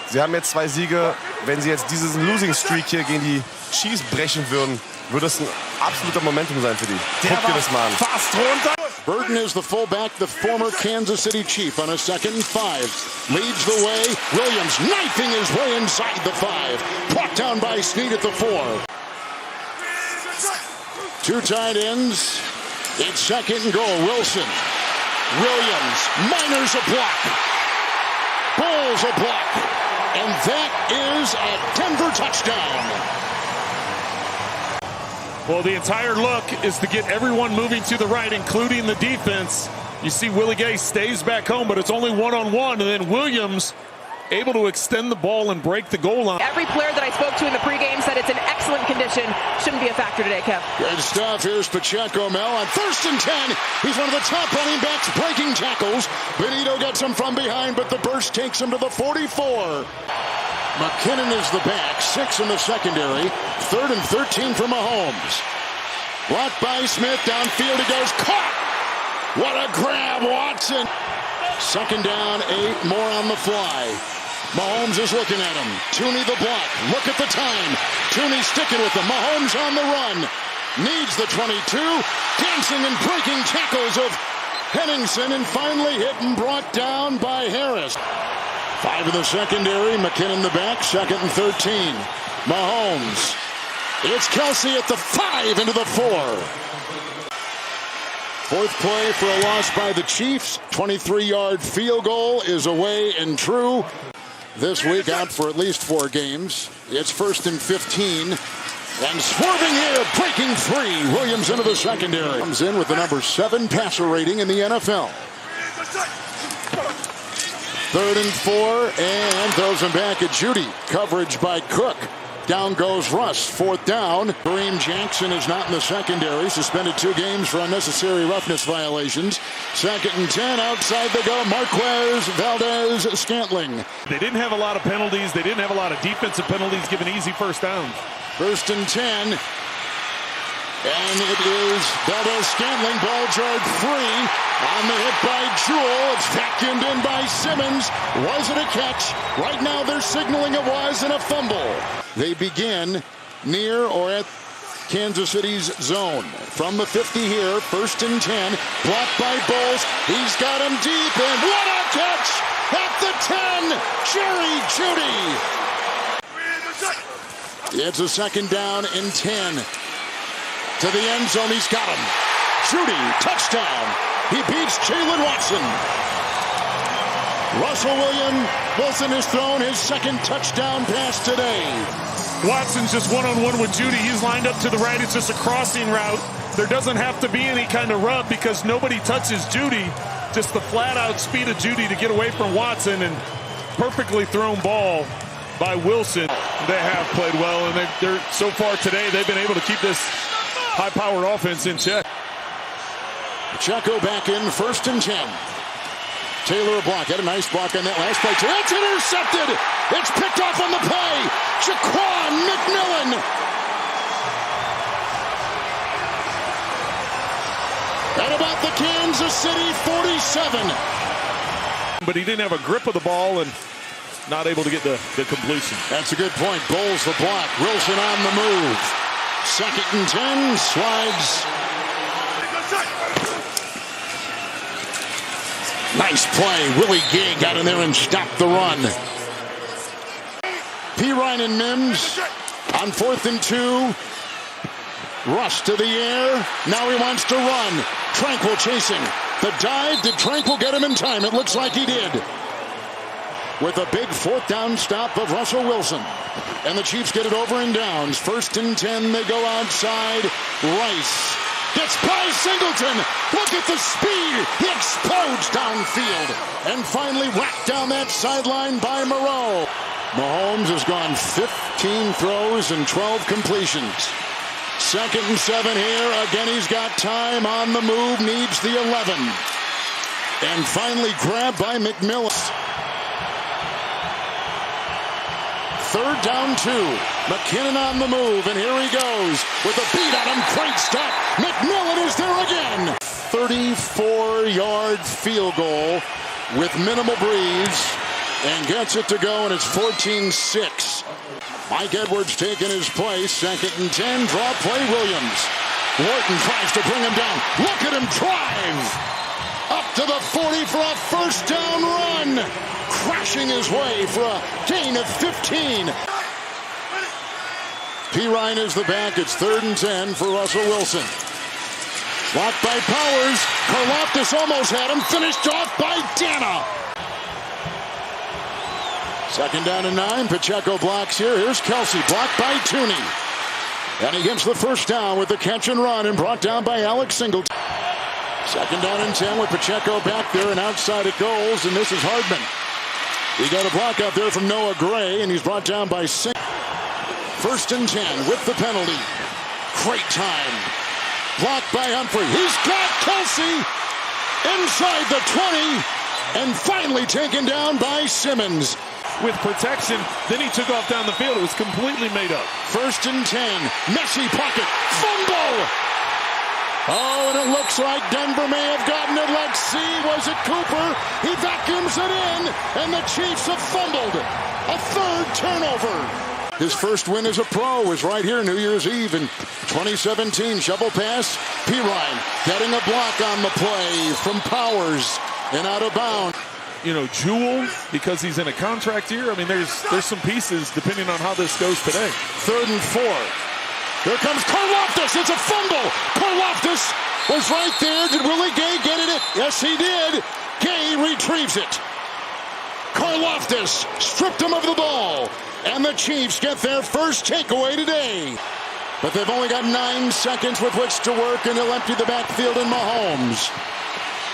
Sie haben jetzt 2 Siege. Wenn sie jetzt diesen Losing Streak hier gegen die Chiefs brechen würden, würde es ein absoluter Momentum sein für die. Guck dir das mal an. Fast runter. Burton is the fullback, the former Kansas City Chief on a 2nd and 5. Leads the way. Williams knifing his way inside the 5. Brought down by Snead at the 4. 2 tight ends. It's 2nd and goal. Wilson. Williams. Miners a block. Bulls a block. And that is a Denver touchdown. Well, the entire look is to get everyone moving to the right, including the defense. You see Willie Gay stays back home, but it's only one-on-one, and then Williams able to extend the ball and break the goal line. Every player that I spoke to in the pregame said it's in excellent condition. Shouldn't be a factor today, Kev. Good stuff. Here's Pacheco Mel on 1st and 10. He's one of the top running backs breaking tackles. Benito gets him from behind, but the burst takes him to the 44. McKinnon is the back, 6 in the secondary. 3rd and 13 for Mahomes. Blocked by Smith, downfield he goes, caught! What a grab, Watson! 2nd down, 8, more on the fly. Mahomes is looking at him. Tooney the block, look at the time. Tooney sticking with him, Mahomes on the run. Needs the 22, dancing and breaking tackles of Henningsen, and finally hit and brought down by Harris. 5 in the secondary, McKinnon the back, 2nd and 13. Mahomes. It's Kelsey at the 5 into the 4. 4th play for a loss by the Chiefs. 23-yard field goal is away and true. This week out for at least 4 games. It's 1st and 15. And swerving here, breaking free. Williams into the secondary. Comes in with the number 7 passer rating in the NFL. 3rd and 4, and throws him back at Judy. Coverage by Cook. Down goes Russ. 4th down. Kareem Jackson is not in the secondary. Suspended 2 games for unnecessary roughness violations. 2nd and 10. Outside they go. Marquez Valdez-Scantling. They didn't have a lot of penalties. They didn't have a lot of defensive penalties, giving easy 1st downs. 1st and 10. And it is Valdez-Scantling, ball jarred free on the hit by Jewell. It's vacuumed in by Simmons. Was it a catch? Right now they're signaling it was in a fumble. They begin near or at Kansas City's zone. From the 50 here, 1st and 10. Blocked by Bowles. He's got him deep, and what a catch! At the 10, Jerry Jeudy. It's a 2nd down and 10. To the end zone, he's got him. Jeudy, touchdown. He beats Jalen Watson. Russell Wilson has thrown his 2nd touchdown pass today. Watson's just one-on-one with Jeudy. He's lined up to the right. It's just a crossing route. There doesn't have to be any kind of rub because nobody touches Jeudy. Just the flat-out speed of Jeudy to get away from Watson, and perfectly thrown ball by Wilson. They have played well, and they're so far today they've been able to keep this high-powered offense in check. Pacheco back in, 1st and 10. Taylor a block, had a nice block on that last play. It's intercepted. It's picked off on the play. Jaquan McMillan. At about the Kansas City 47. But he didn't have a grip of the ball and not able to get the completion. That's a good point. Bowles the block. Wilson on the move. 2nd and 10. Slides. Nice play. Willie Gay got in there and stopped the run. Pirine and Mims on 4th and 2. Rush to the air. Now he wants to run. Tranquil chasing. The dive. Did Tranquil get him in time? It looks like he did. With a big 4th down stop of Russell Wilson. And the Chiefs get it over in downs. 1st and 10. They go outside. Rice gets by Singleton. Look at the speed. He explodes downfield. And finally whacked down that sideline by Moreau. Mahomes has gone 15 throws and 12 completions. 2nd and 7 here. Again, he's got time on the move. Needs the 11. And finally grabbed by McMillan. 3rd down 2. McKinnon on the move, and here he goes with a beat on him. Great stop. McMillan is there again. 34-yard field goal with minimal breeze. and gets it to go, and it's 14-6. Mike Edwards taking his place. 2nd and 10. Draw play, Williams. Wharton tries to bring him down. Look at him drive. Up to the 40 for a first down run. Crashing his way for a gain of 15. Pirine is the back. It's 3rd and 10 for Russell Wilson. Blocked by Powers. Karlaftis almost had him. Finished off by Dana. 2nd down and 9. Pacheco blocks here. Here's Kelsey. Blocked by Tooney. And he gets the first down with the catch and run, and brought down by Alex Singleton. 2nd down and 10 with Pacheco back there, and outside it goes, and this is Hardman. He got a block out there from Noah Gray, and he's brought down by Singleton. 1st and 10 with the penalty. Great time. Blocked by Humphrey. He's got Kelsey inside the 20, and finally taken down by Simmons. With protection, then he took off down the field. It was completely made up. 1st and 10. Messy pocket. Fumble! Oh, and it looks like Denver may have gotten it. Let's see. Was it Cooper? He vacuums it in, and the Chiefs have fumbled. A 3rd turnover. His first win as a pro was right here New Year's Eve in 2017. Shovel pass. Pirine getting a block on the play from Powers and out of bounds. You know, Jewel, because he's in a contract year. I mean, there's some pieces depending on how this goes today. 3rd and 4. Here comes Karlaftis. It's a fumble. Karlaftis was right there. Did Willie Gay get it? Yes, he did. Gay retrieves it. Karlaftis stripped him of the ball. And the Chiefs get their first takeaway today. But they've only got 9 seconds with which to work, and they'll empty the backfield in Mahomes.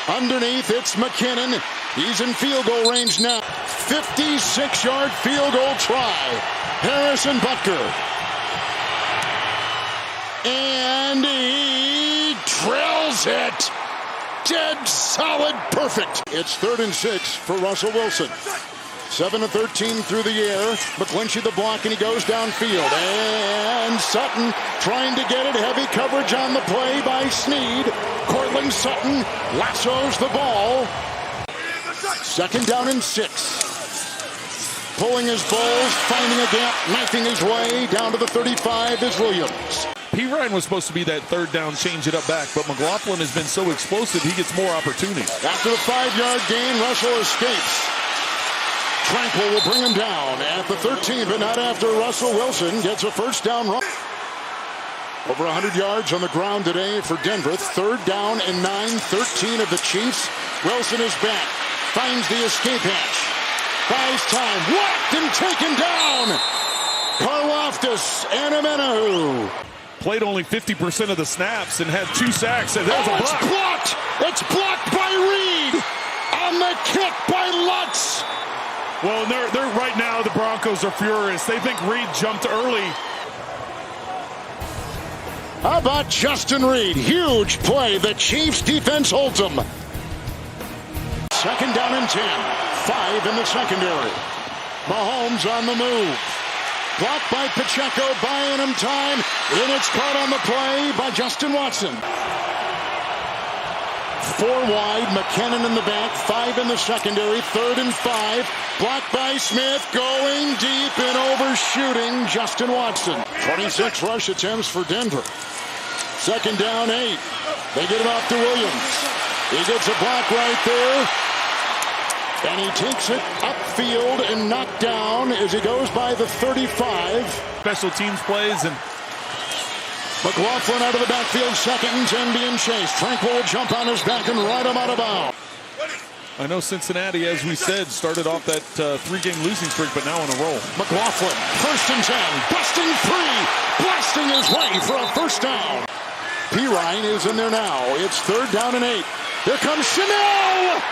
Underneath, it's McKinnon. He's in field goal range now. 56-yard field goal try. Harrison Butker. And he drills it. Dead solid perfect. It's 3rd and 6 for Russell Wilson. 7-13 through the air. McGlinchey the block, and he goes downfield. And Sutton trying to get it. Heavy coverage on the play by Snead. Cortland Sutton lassos the ball. 2nd down and 6. Pulling his balls, finding a gap, knifing his way down to the 35 is Williams. Pirine was supposed to be that 3rd down, change it up back, but McLaughlin has been so explosive, he gets more opportunities. After the 5-yard gain, Russell escapes. Tranquil will bring him down at the 13, but not after Russell Wilson gets a first down run. Over 100 yards on the ground today for Denver. 3rd down and 9, 13 of the Chiefs. Wilson is back, finds the escape hatch, buys time, whacked and taken down. Karlaftis and Amenahu. Played only 50% of the snaps and had 2 sacks. And there's a block. It's blocked. It's blocked by Reed on the kick by Lutz. Well, they're right now, the Broncos are furious. They think Reed jumped early. How about Justin Reed? Huge play. The Chiefs defense holds him. 2nd down and 10. 5 in the secondary. Mahomes on the move. Blocked by Pacheco, buying him time. And it's caught on the play by Justin Watson. 4 wide, McKinnon in the back, 5 in the secondary, 3rd and 5. Blocked by Smith, going deep and overshooting Justin Watson. 26 rush attempts for Denver. 2nd down, 8. They get it off to Williams. He gets a block right there. And he takes it upfield and knocked down as he goes by the 35. Special teams plays, and McLaughlin out of the backfield, 2nd and 10 being chased. Tranquil will jump on his back and ride him out of bounds. I know Cincinnati, as we said, started off that 3-game losing streak, but now on a roll. McLaughlin, 1st and 10, busting free, blasting his way for a first down. Pirine is in there now. It's 3rd down and 8. Here comes Chanel.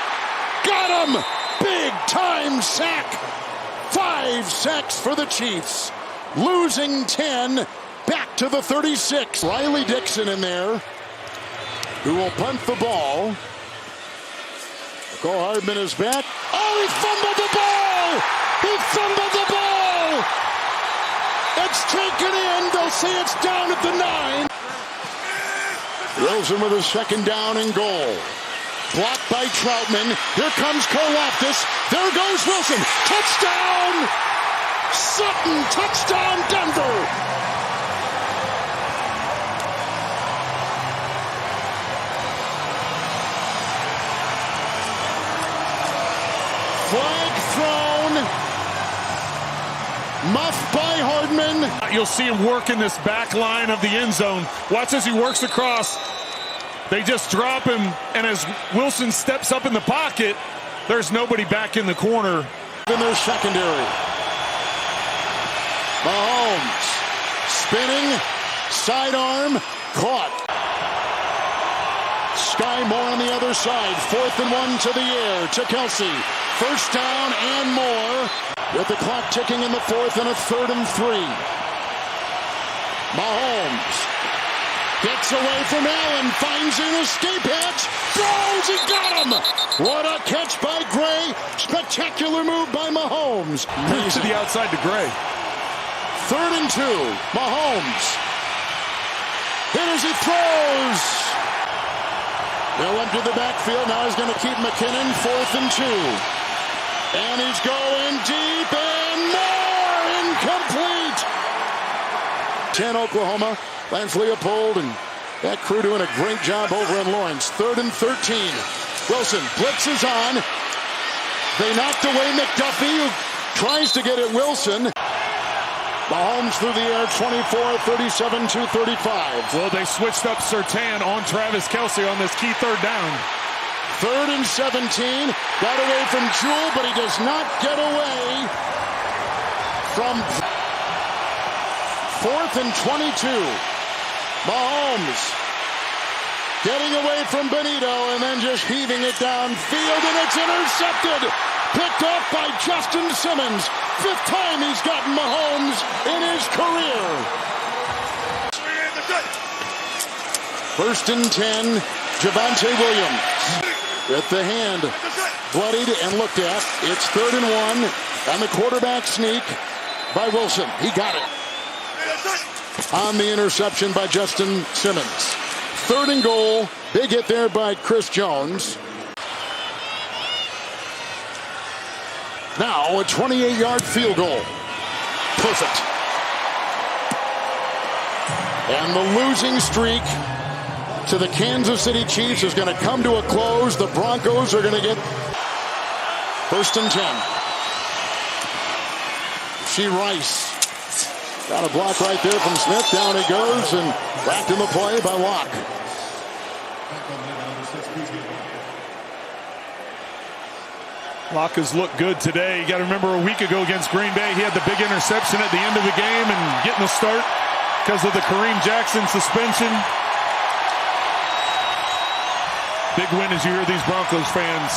Got him. Big time sack. 5 sacks for the Chiefs. Losing 10. Back to the 36. Riley Dixon in there, who will punt the ball. Cole Hardman is back. Oh, he fumbled the ball! He fumbled the ball! It's taken in. They'll say it's down at the 9. Wilson with a 2nd down and goal. Blocked by Troutman. Here comes Karlaftis. There goes Wilson. Touchdown! Sutton, touchdown Denver! Flag thrown. Muffed by Hardman. You'll see him work in this back line of the end zone. Watch as he works across. They just drop him, and as Wilson steps up in the pocket, there's nobody back in the corner. In their secondary. Mahomes spinning, sidearm, caught. Sky Moore on the other side. 4th and 1 to the air to Kelsey. First down and more. With the clock ticking in the 4th and a 3rd and 3. Mahomes gets away from Allen, finds an escape hatch, throws, he got him! What a catch by Gray. Spectacular move by Mahomes. To the outside to Gray. 3rd and 2. Mahomes. Hit as he throws. They'll empty the backfield. Now he's going to keep McKinnon. 4th and 2. And he's going deep and more. Incomplete. 10 Oklahoma. Lance Leopold and that crew doing a great job over in Lawrence. 3rd and 13. Wilson blitzes on. They knocked away McDuffie, who tries to get at Wilson. Mahomes through the air, 24, 37 to 35. Well, they switched up Surtain on Travis Kelce on this key 3rd down. 3rd and 17. Got away from Jewell, but he does not get away from 4th and 22. Mahomes getting away from Benito and then just heaving it downfield, and it's intercepted. Picked off by Justin Simmons. 5th time he's gotten Mahomes in his career. 1st and 10. Javonte Williams with the hand bloodied and looked at. It's 3rd and 1 on the quarterback sneak by Wilson. He got it on the interception by Justin Simmons. 3rd and goal. Big hit there by Chris Jones. Now a 28-yard field goal. Perfect. And the losing streak to the Kansas City Chiefs is going to come to a close. The Broncos are going to get 1st and 10. See Rice. Got a block right there from Smith. Down he goes and wrapped in the play by Locke. Locke has looked good today. You got to remember a week ago against Green Bay, he had the big interception at the end of the game and getting the start because of the Kareem Jackson suspension. Big win as you hear these Broncos fans